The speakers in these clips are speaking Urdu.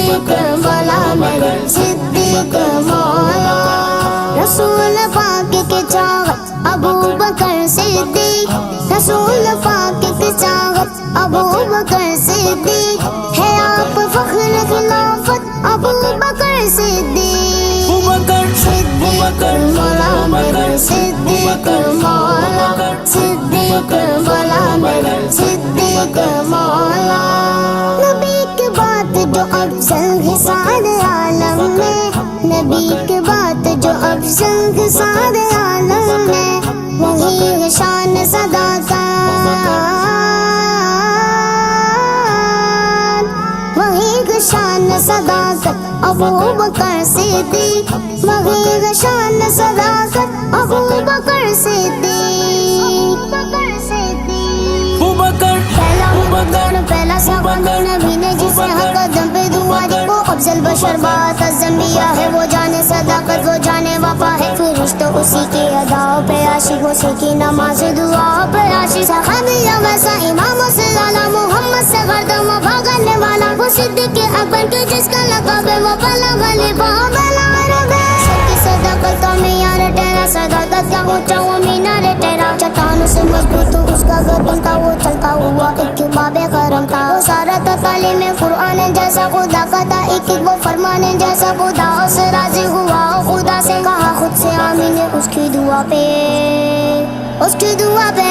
صدیق مولا میرے صدیق مولا. رسول پاک کی چاہت ابو بکر صدیق. رسول پاک کی چاہت ابو بکر صدیق. ہے آپ فخر خلافت ابو بکر صدیق. صدیق مولا میرے صدیق مولا. صدیق مولا میرے صدیق مولا. نبی کی بات جو افضل ہے سارے عالم میں. نبی کی بات جو افضل ہے سارے عالم میں. وہی شان صداقت. وہی شان صداقت ابو بکر صدیق. وہی شان صداقت ابو بکر صدیق. پہلا صحابہ نبی نے جسے ہر قدم پہ دعا دی. وہ افضل بشر بات انبیاء ہے. وہ جانے صداقت وہ جانے وفا ہے. فرشتوں اسی کی اداؤں پہ عاشق اسی کی نماز دعا پہ عاشق. صحابیہ ویسا امام سے زیادہ محمد سے گردوں بھاگنے والا. وہ صدیق اکبر کے جس کا لقب ہے. وہ پہلا غلیفہ پہلا عرب ہے. سب کی صداقت کا معیار ٹھہرا. صداقت کا اونچا وہ مینار ٹھہرا. چٹانوں سے مضبوط اس کا گردن تھا. وہ چلتا ہوا ایک باب کرم تھا. وہ سارا تھا تعلیم قرآن جیسا خدا کا تھا. ایک ایک وہ فرمان جیسا خدا اس راضی ہوا. خدا سے کہا خود سے آمین اس کی دعا پہ. اس کی دعا پہ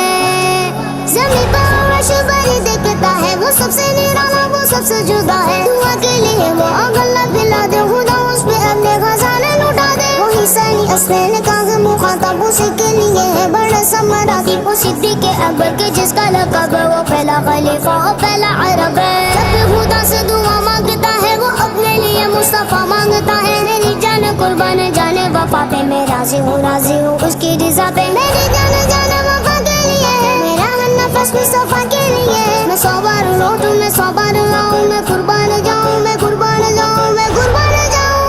زمین پر عرش بری دیکھتا ہے. وہ سب سے نرالا وہ سب سے جدا ہے. دعا کے لیے وہ اگلا دلا دے. خدا اس پہ اپنے خزانے لوٹا دے. وہی سنی اسلین کا مخاطب اسی کے لیے ہے بڑا سمراتی. وہ صدیق اکبر کے جس کا لقب ہے. وہ پہلا خلیفہ اور پہلا عرب ہے. جب خدا سے دعا مانگتا ہے وہ اپنے لیے مصطفیٰ مانگتا ہے. میری جان قربان جانے وفا پہ. میں راضی ہوں اس کی رضا پہ. میری جان وفا کے لیے. میرا نفس مصطفیٰ کے لیے. میں 100 بار لوٹوں میں 100 بار لاؤں. میں قربان جاؤں میں قربان جاؤں میں قربان جاؤں.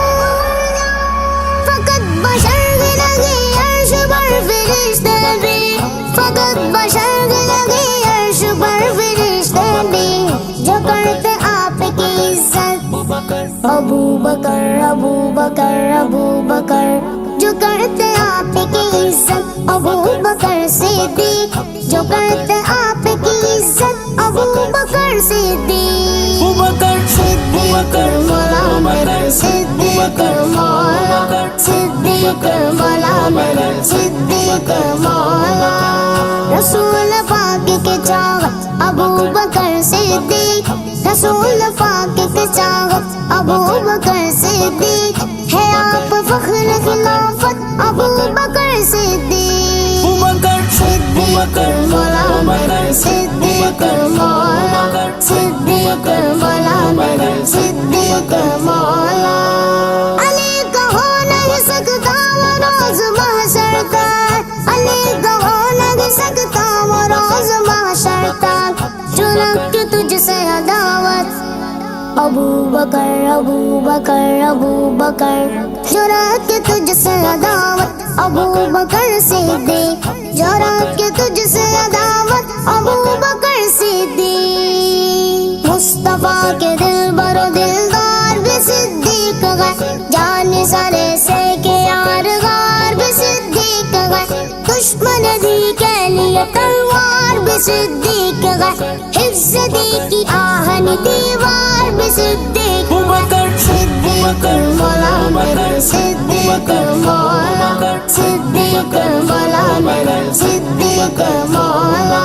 فقط بشر کی لگی عرش پر فرشتے بھی. فقط بشر کی لگی عرش پر فرشتے بھی. جو کرتے آپ کی عزت ابو بکر ابو بکر ابو بکر. جو کرتے آپ کی عزت ابو بکر صدیق. جو کرتے آپ کی عزت ابو بکر صدیق. صدیق مولا میرے صدیق مولا. صدیق مولا میرے صدیق مولا. رسول پاک کی چاہت ابو بکر صدیق. رسول پاک کی چاہت ابو بکر صدیق. ہے آپ فخر خلافت ابو بکر صدیق. صدیق مولا میرے صدیق مولا. صدیق مولا میرے صدیق مولا. علی کا ہو نہیں سکتا وہ روز محشر تک. علی کا ہو نہیں سکتا وہ روز محشر تک. جو رکھ کے تجھ سے عداوت ابو بکر ابو بکر ابو بکر. جو رکھ کے تجھ سے عداوت ابو بکر صدیق. جو رکھ کے تجھ سے عداوت ابو بکر صدیق. مصطفیٰ کے دل بر و دلدار بھی صدیق گئے. جان سرے سے کے یار غار بھی صدیق گئے. دشمن دی کے لیے تلوار بھی صدیق گئے. حفظ دی کی آہن دیوار بھی صدیق گئے. صدیق مولا میرے صدیق مولا. صدیق مولا میرے صدیق مولا.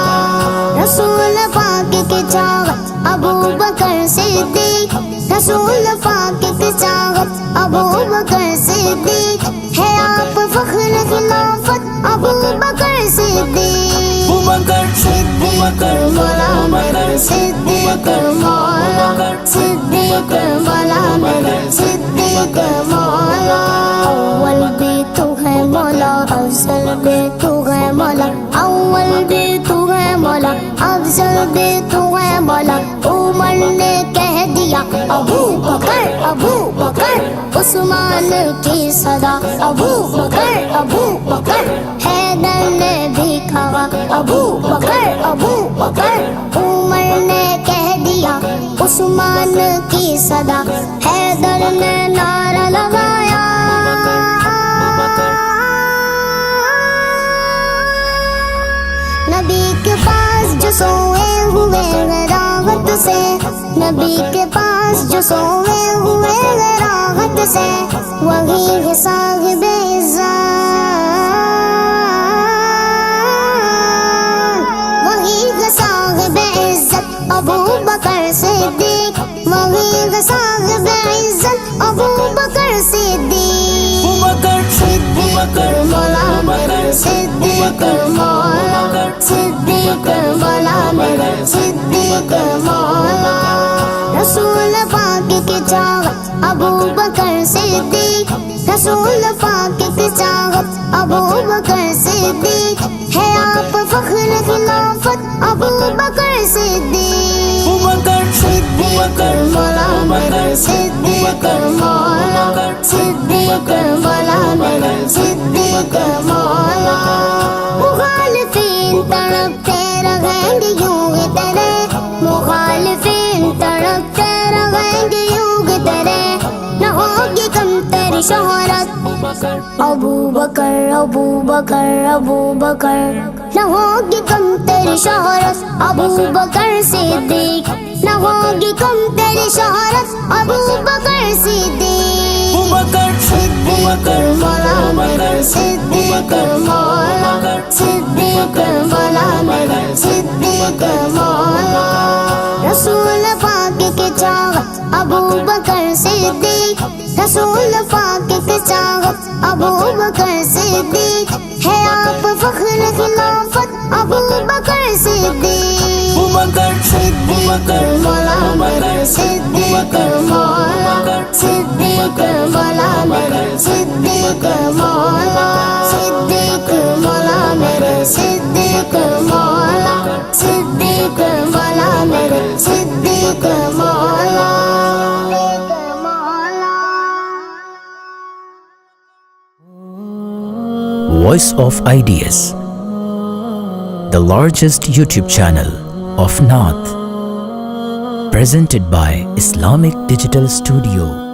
رسول پاک کی چاہت ابو بکر صدیق. رسول پاک کی چاہت ابو بکر صدیق. ہے آپ فخر خلافت ابو بکر صدیق. صدیق مولا میرے صدیق مولا. صدیق مولا میرے صدیق مولا. اول بھی تو ہے مولا افضل بھی تو ہے مولا. اول بھی تو ہے مولا افضل بھی تو ہے مولا. عمر نے کہہ دیا ابو بکر ابو بکر. عثمان کی صدا ابو بکر ابو بکر. حیدر نے بھی کہا ابو بکر ابو بکر. عمر نے کہہ دیا عثمان کی صدا حیدر نے نعرہ لگایا نبی کے پاس جو سوئے ہوئے راحت سے نبی کے پاس جو سوئے ہوئے راحت سے وہی ہے صاحب عزت ابو بکر صدیق وہی ہے صاحب عزت ابو بکر صدیق صدیق مولا میرے صدیق مولا صدیق مولا میرے صدیق مولا رسول پاک کی چاہت ابو بکر صدیق رسول پاک کی چاہت ابو بکر صدیق ہے آپ فخر خلافت ابو بکر صدیق صدیق مولا میرے صدیق مولا صدیق مولا میرے صدیق مولا مخالفین تڑپتے رہیں گے یوں ہی تیرے مخالفین تڑپتے رہیں گے یوں ہی تیرے نہ ہوگی کم تیری شہرت ابو بکر ابو بکر ابو بکر نہ ہوگی کم تیری شہرت ابو بکر صدیق نہ ہوگی کم تیری شہرت ابو بکر صدیق صدیق مولا میرے صدیق مولا صدیق مولا میرے صدیق مولا رسول پاک کی چاہت ابو بکر صدیق رسول پاک کی چاہت ابو بکر صدیق ہے آپ فخر خلافت ابو بکر صدیق صدیق مولا میرے صدیق مولا صدیق مولا میرے صدیق مولا صدیق مولا میرے صدیق مولا صدیق مولا میرے صدیق مولا Voice of Ideas, the largest YouTube channel of North, presented by Islamic Digital Studio.